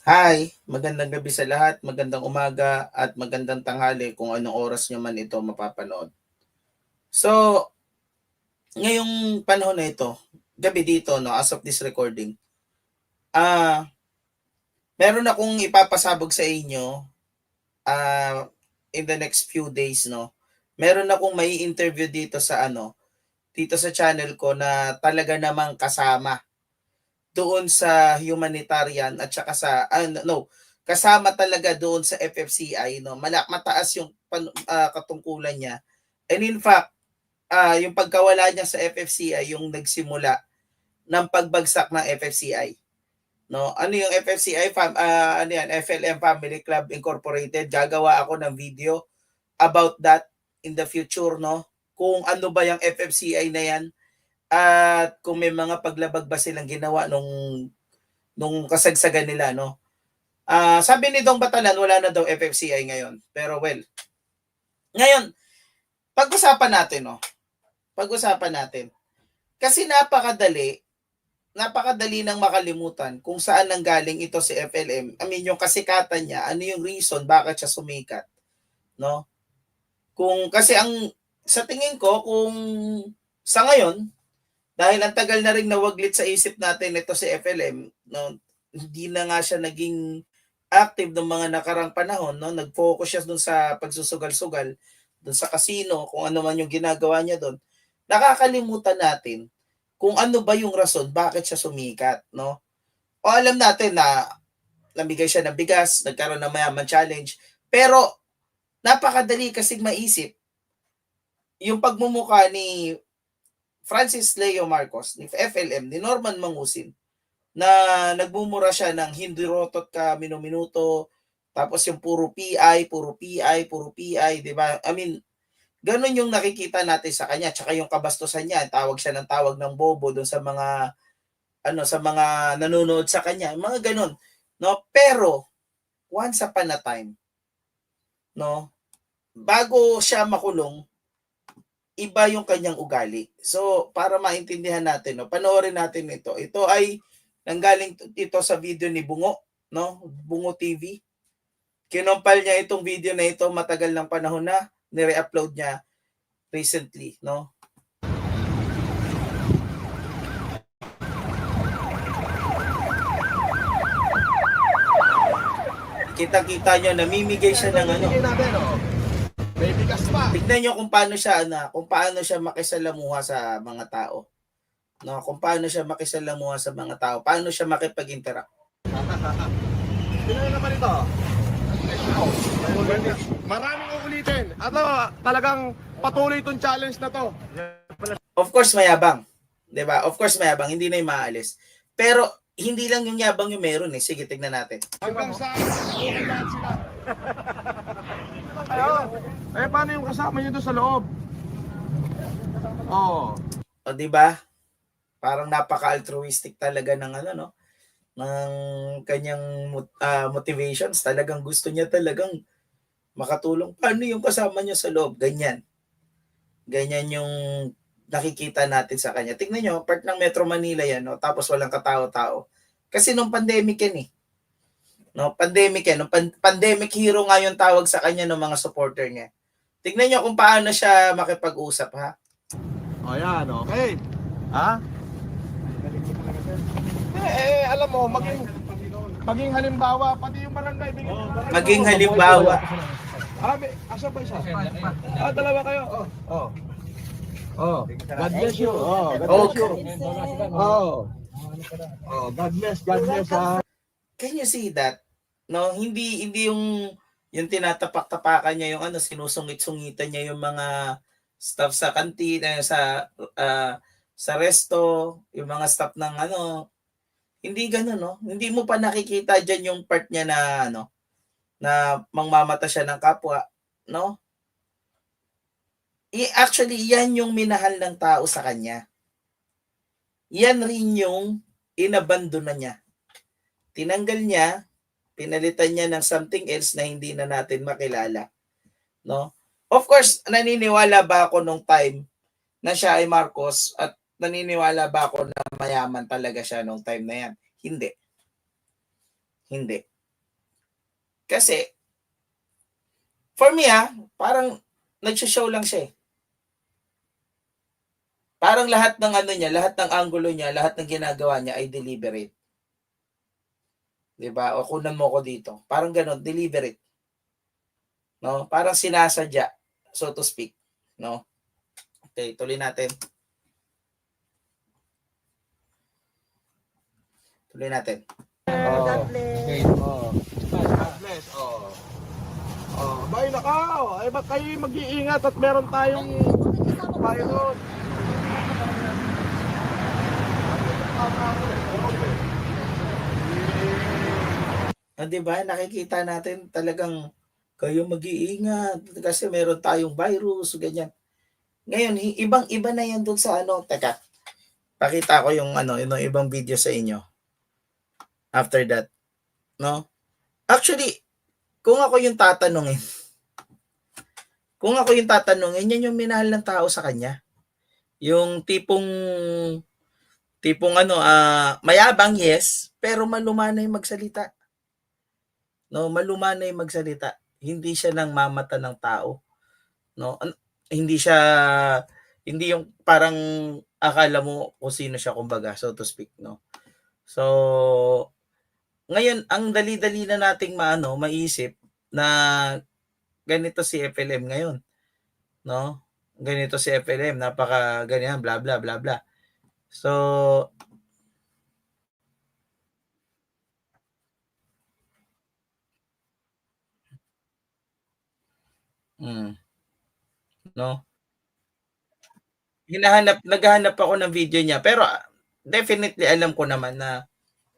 Hi, magandang gabi sa lahat, magandang umaga at magandang tanghali kung anong oras nyo man ito mapapanood. So, ngayong panahon na ito, gabi dito, no, as of this recording, ah, meron akong ipapasabog sa inyo in the next few days, no. Meron akong may interview dito sa channel ko na talaga namang kasama doon sa humanitarian at saka kasama talaga doon sa FFCI, no. Mataas yung katungkulan niya. And in fact, yung pagkawala niya sa FFCI yung nagsimula ng pagbagsak ng FFCI. No, ano yung FFCI? Ano yan? FLM Family Club Incorporated. Gagawa ako ng video about that in the future, no? Kung ano ba yung FFCI na yan at kung may mga paglabag ba silang ginawa nung kasagsagan nila, no? Sabi ni Dong Batalan, wala na daw FFCI ngayon. Pero well, ngayon, pag-usapan natin, no? Pag-usapan natin. Kasi napakadali nang makalimutan kung saan nanggaling ito si FLM. I mean, yung kasikatan niya, ano yung reason bakit siya sumikat, no? Kasi sa tingin ko, kung sa ngayon, dahil ang tagal na ring nawaglit sa isip natin ito si FLM, no? Hindi na nga siya naging active ng mga nakarang panahon, no? Nag-focus siya doon sa pagsusugal-sugal, doon sa casino, kung ano man yung ginagawa niya doon. Nakakalimutan natin kung ano ba yung rason bakit siya sumikat, no? O alam natin na namigay siya ng bigas, nagkaroon ng Mayaman Challenge, pero napakadali kasing maisip yung pagmumukha ni Francis Leo Marcos, ni FLM, ni Norman Mangusin, na nagmumura siya ng hindi rotot ka minuto, tapos yung puro PI, puro PI, puro PI, di ba? I mean, ganun yung nakikita natin sa kanya, tsaka yung kabastusan niya, tawag siya ng tawag ng bobo doon sa mga nanonood sa kanya, mga ganun, no? Pero once upon a time, no, bago siya makulong, iba yung kanyang ugali. So, para maintindihan natin, no, panoorin natin ito. Ito ay nanggaling ito sa video ni Bungo, no? Bungo TV. Kinompile niya itong video na ito matagal ng panahon na, nire-upload niya recently, no? Kita-kita nyo, namimigay siya ng ano. May bigas pa. Tignan nyo kung paano siya makisalamuha sa mga tao. No, kung paano siya makisalamuha sa mga tao, paano siya makipag-interact. Tingnan naman ito. Maraming uulitin. Ato, talagang patuloy itong challenge na to. Of course, mayabang. 'Di ba? Of course, mayabang. Hindi na yung maalis. Pero, hindi lang yung yabang yung meron eh. Sige, tignan natin. Hanggang sa lahat sila. Eh, paano yung kasama nyo doon sa loob? Oh. O, 'di ba? Parang napaka-altruistic talaga ng ano, no? Ng kanyang motivations. Talagang gusto niya talagang makatulong. Paano yung kasama niya sa loob? Ganyan. Ganyan yung nakikita natin sa kanya. Tingnan nyo, part ng Metro Manila yan, no? Tapos walang katao-tao. Kasi nung pandemic yan eh. No, pandemic yan. Nung pandemic hero nga yung tawag sa kanya ng mga supporter niya. Tingnan nyo kung paano siya makipag-usap, ha? O yan, okay. Ha? Alam mo, maging halimbawa, pati yung barangay. Maging halimbawa. Asa ba isa? Dalawa kayo. God bless you. God bless you. God bless. Can you see that? No, hindi yung tinatapak-tapakan niya yung sinusungit-sungitan niya yung mga staff sa kantina, sa resto, yung mga staff ng hindi gano'n, no? Hindi mo pa nakikita diyan yung part niya na na mangmamata siya ng kapwa, no? Actually, yan yung minahal ng tao sa kanya. Yan rin yung inabandona niya. Tinanggal niya, pinalitan niya ng something else na hindi na natin makilala, no? Of course, naniniwala ba ako nung time na siya ay Marcos at naniniwala ba ako na mayaman talaga siya nung time na yan? Hindi. Hindi. Kasi, for me parang nagsho-show lang siya eh. Parang lahat ng ano niya, lahat ng angulo niya, lahat ng ginagawa niya ay deliberate. 'Di ba? O kunan mo ko dito. Parang gano'n, deliberate. No? Parang sinasadya, so to speak. No? Okay, tuloy natin. Tuloy natin. God bless. God bless. Bay nakaw. Ay ba't kayo mag-iingat at meron tayong pilot? Di ba? Nakikita natin talagang kayo mag-iingat kasi meron tayong virus, ganyan. Ngayon, ibang-iba na yan dun sa ano. Teka, pakita ko yung ano, yung ibang video sa inyo. After that, no? Actually, kung ako yung tatanungin, yan yung minahal ng tao sa kanya. Yung tipong ano, mayabang, yes, pero malumanay magsalita. No, malumanay magsalita. Hindi siya nang mamata ng tao, no? Hindi yung parang akala mo kung sino siya, kumbaga, so to speak, no? So, ngayon ang dali-dali na nating maisip na ganito si FLM ngayon, no? Ganito si FLM, napaka ganyan, bla bla bla bla. So, no? Naghahanap ako ng video niya, pero definitely alam ko naman na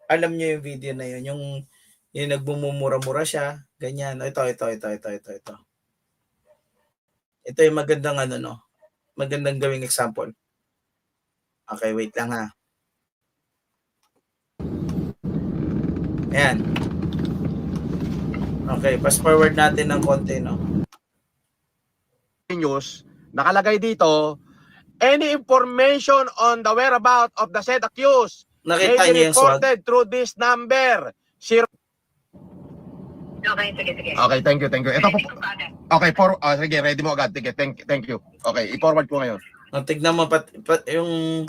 alam niyo yung video na yun, yung nagbumumura-mura siya, ganyan. Ito. Ito yung magandang ano, no? Magandang gawing example. Okay, wait lang ha. Ayan. Okay, fast forward natin ng konti, no? News, nakalagay dito, any information on the whereabouts of the said accused may Nakita be niyo yung swag? reported through this number. Okay, sige. Okay, thank you. Ito po. Okay, sige, ready mo agad. Sige, thank you. Okay, i-forward ko ngayon. Tignan mo yung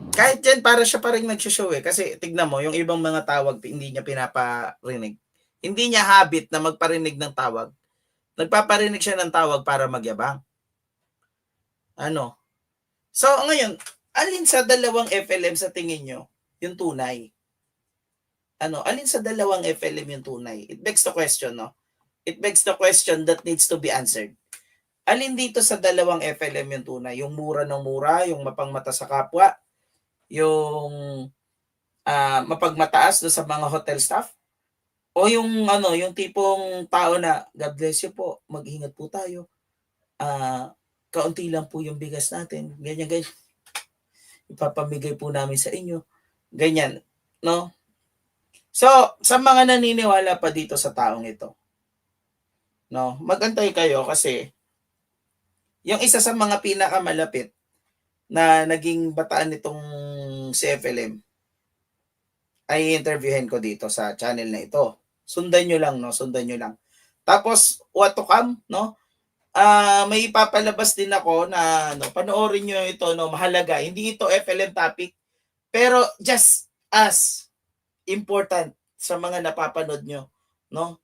kahit yan para siya pa rin nagsho-show eh. Kasi tignan mo, yung ibang mga tawag hindi niya pinaparinig. Hindi niya habit na magparinig ng tawag. Nagpaparinig siya ng tawag para magyabang. Ano? So ngayon, alin sa dalawang FLM sa tingin nyo yung tunay? Alin sa dalawang FLM yung tunay? It begs the question, no? It begs the question that needs to be answered. Alin dito sa dalawang FLM yung tunay? Yung mura ng mura, yung mapangmata sa kapwa, yung mapagmataas do sa mga hotel staff, o yung yung tipong tao na God bless you po, mag-ingat po tayo, kaunti lang po yung bigas natin, ganyan, ipapamigay po namin sa inyo, ganyan, no? So sa mga naniniwala pa dito sa taong ito, no, magantay kayo kasi yung isa sa mga pinakamalapit na naging bataan nitong si FLM ay interviewin ko dito sa channel na ito. Sundan nyo lang, no? Sundan nyo lang. Tapos, what to come, no? May ipapalabas din ako na panoorin nyo ito, no? Mahalaga. Hindi ito FLM topic, pero just as important sa mga napapanood nyo, no?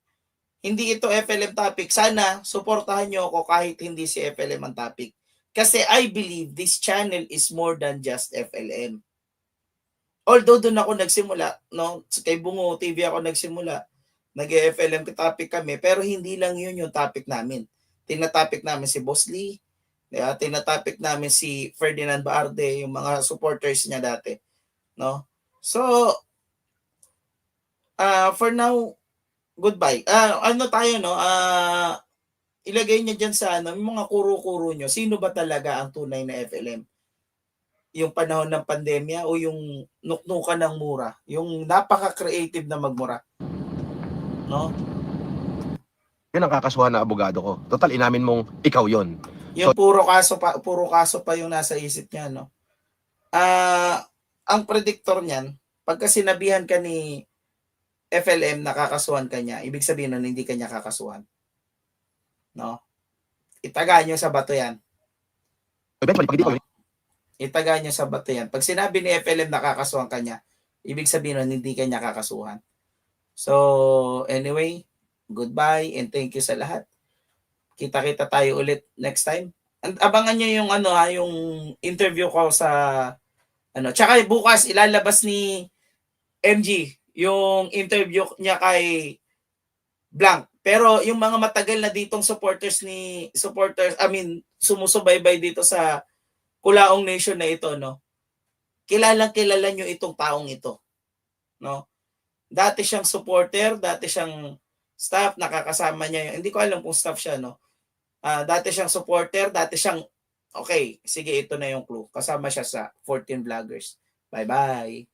Hindi ito FLM topic. Sana suportahan nyo ako kahit hindi si FLM ang topic. Kasi I believe this channel is more than just FLM. Although doon ako nagsimula, no? Kay Bungo TV ako nagsimula. Nag-FLM topic kami, pero hindi lang yun yung topic namin. Tinatopic namin si Boss Lee, tinatopic namin si Ferdinand Baarde, yung mga supporters niya dati, no? So, for now, goodbye. Tayo, no? Ilagay niyo diyan sa yung mga kuro-kuro niyo. Sino ba talaga ang tunay na FLM? Yung panahon ng pandemya o yung nuknukan ng mura? Yung napaka-creative na magmura? No? Yun ang kakasuhan na abogado ko. Total, inamin mong ikaw yon. Yung puro kaso pa yung nasa isip niya, no? Ang predictor niyan, pagka sinabihan ka ni FLM nakakasuhan ka niya, ibig sabihin nun hindi ka niya kakasuhan. No? Itaga nyo sa bato yan. Eventually, pag hindi ko No? Itaga nyo sa bato yan. Pag sinabi ni FLM nakakasuhan ka niya, ibig sabihin nun hindi ka niya kakasuhan. So, anyway, goodbye and thank you sa lahat. Kita-kita tayo ulit next time. Abangan nyo yung yung interview ko sa tsaka bukas ilalabas ni MG yung interview niya kay Blank. Pero yung mga matagal na ditong supporters, sumusubaybay dito sa Kulaong Nation na ito, no? Kilalang kilala nyo itong taong ito, no? Dati siyang supporter, dati siyang staff, nakakasama niya hindi ko alam kung staff siya, no? Dati siyang supporter, dati siyang okay, sige, ito na yung clue. Kasama siya sa 14 Vloggers. Bye-bye.